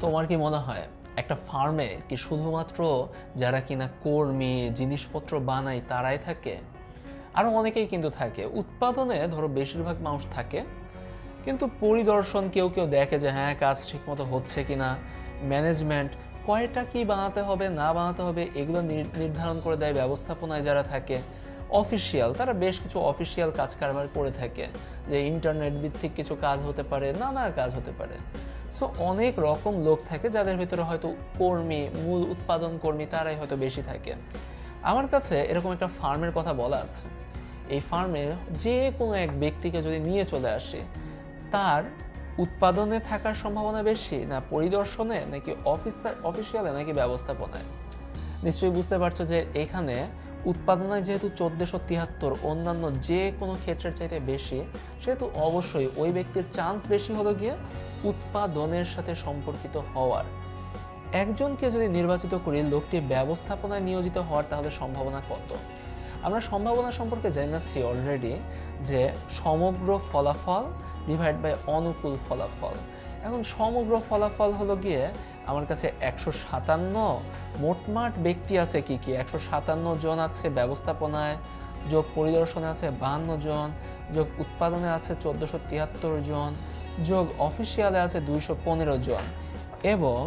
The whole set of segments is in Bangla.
তোমার কি মনে হয় একটা ফার্মে কি শুধুমাত্র যারা কিনা কর্মী জিনিসপত্র বানায় তারাই থাকে? আরও অনেকেই কিন্তু থাকে। উৎপাদনে ধরো বেশিরভাগ মানুষ থাকে, কিন্তু পরিদর্শন কেউ কেউ দেখে যে হ্যাঁ কাজ ঠিকমতো হচ্ছে কিনা, ম্যানেজমেন্ট কয়টা কি বানাতে হবে না বানাতে হবে এগুলো নির্ধারণ করে দেয় ব্যবস্থাপনায় যারা থাকে। অফিসিয়াল তারা বেশ কিছু অফিসিয়াল কাজ কারবার করে থাকে, যে ইন্টারনেট ভিত্তিক কিছু কাজ হতে পারে, নানা কাজ হতে পারে। সো অনেক রকম লোক থাকে যাদের ভিতরে হয়তো কর্মী, মূল উৎপাদন কর্মী তারাই হয়তো বেশি থাকে। আমার কাছে এরকম একটা ফার্মের কথা বলা আছে। এই ফার্মে যে কোনো এক ব্যক্তিকে যদি নিয়ে চলে আসে, তার উৎপাদনে থাকার সম্ভাবনা বেশি না পরিদর্শনে, নাকি অফিসিয়ালে, নাকি ব্যবস্থাপনায়? নিশ্চয়ই বুঝতে পারছো যে এখানে উৎপাদনে যেহেতু 1473 অন্যান্য যে কোনো ক্ষেত্রের চাইতে বেশি, সেহেতু অবশ্যই ওই ব্যক্তির চান্স বেশি হলো গিয়ে উৎপাদনের সাথে সম্পর্কিত হওয়ার। একজনকে যদি নির্বাচিত করি লোকটি ব্যবস্থাপনায় নিয়োজিত হওয়ার, তাহলে সম্ভাবনা কত? আমরা সম্ভাবনা সম্পর্কে জানাচ্ছি অলরেডি, যে সমগ্র ফলাফল ডিভাইড বাই অনুকূল ফলাফল। এখন সমগ্র ফলাফল হলো গিয়ে আমার কাছে 157 মোটমাট ব্যক্তি আছে। কি 157 জন আছে ব্যবস্থাপনায়, যোগ পরিদর্শনে আছে 52 জন, যোগ উৎপাদনে আছে 1473 জন, যোগ অফিসিয়ালে আছে 215 জন। এবং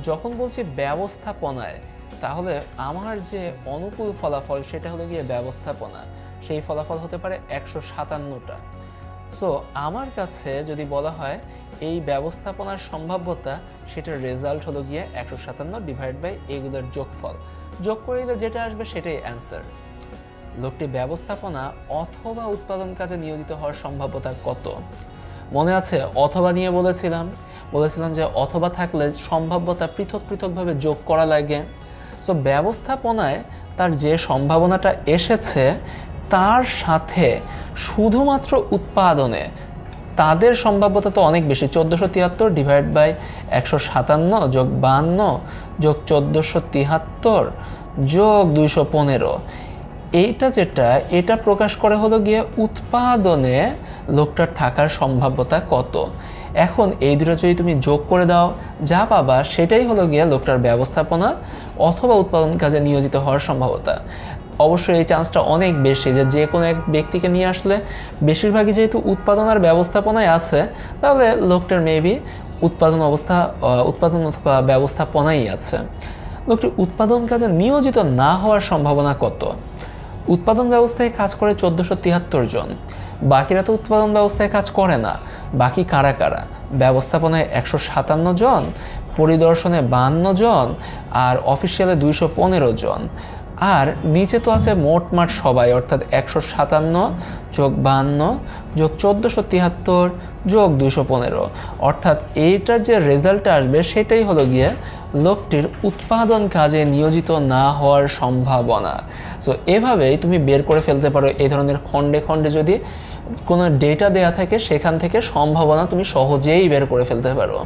যখন বলছি ব্যবস্থাপনায়, তাহলে আমার যে অনুকূল ফলাফল সেটা হলো গিয়ে ব্যবস্থাপনা, সেই ফলাফল হতে পারে 157টা। সো আমার কাছে যদি বলা হয় এই ব্যবস্থাপনার সম্ভাব্যতা, সেটার রেজাল্ট হলো গিয়ে 157 ডিভাইড বাই এগুলোর যোগফল। যোগ করে দিলে যেটা আসবে সেটাই অ্যান্সার। লোকটি ব্যবস্থাপনা অথবা উৎপাদন কাজে নিয়োজিত হওয়ার সম্ভাব্যতা কত? মনে আছে অথবা নিয়ে বলেছিলাম যে অথবা থাকলে সম্ভাব্যতা পৃথক পৃথকভাবে যোগ করা লাগে। সো ব্যবস্থাপনায় তার যে সম্ভাবনাটা এসেছে তার সাথে শুধুমাত্র উৎপাদনে তাদের সম্ভাব্যতা তো অনেক বেশি। 1473 ডিভাইড বাই 157 যোগ 52 যোগ 1473 যোগ 215, এটা প্রকাশ করে হলো গিয়ে উৎপাদনে লোকটার থাকার সম্ভাব্যতা কত। এখন এই দুটো যদি তুমি যোগ করে দাও, যা পাবা সেটাই হলো গিয়ে লোকটার ব্যবস্থাপনা অথবা উৎপাদন কাজে নিয়োজিত হওয়ার সম্ভাবনা। অবশ্যই এই চান্সটা অনেক বেশি যে কোনো এক ব্যক্তিকে নিয়ে আসলে, বেশিরভাগই যেহেতু উৎপাদন আর ব্যবস্থাপনায় আছে, তাহলে লোকটার মেবি উৎপাদন অথবা ব্যবস্থাপনাই আছে। লোকটি উৎপাদন কাজে নিয়োজিত না হওয়ার সম্ভাবনা কত? উৎপাদন ব্যবস্থায় কাজ করে 1473 জন, বাকিরা তো উৎপাদন ব্যবস্থায় কাজ করে না। বাকি কারা কারা? ব্যবস্থাপনায় 157 জন, পরিদর্শনে 52 জন, আর অফিসিয়ালে 215 জন। আর নিচে তো আছে মোটমাট সবাই, অর্থাৎ 157 যোগ 52 যোগ 1473 যোগ 215, অর্থাৎ এইটার যে রেজাল্টটা আসবে সেটাই হলো গিয়ে লোকটির উৎপাদন কাজে নিয়োজিত না হওয়ার সম্ভাবনা। সো এভাবেই তুমি বের করে ফেলতে পারো। এই ধরনের খণ্ডে খণ্ডে যদি কোনো ডেটা দেয়া থাকে, সেখান থেকে সম্ভাবনা তুমি সহজেই বের করে ফেলতে পারো।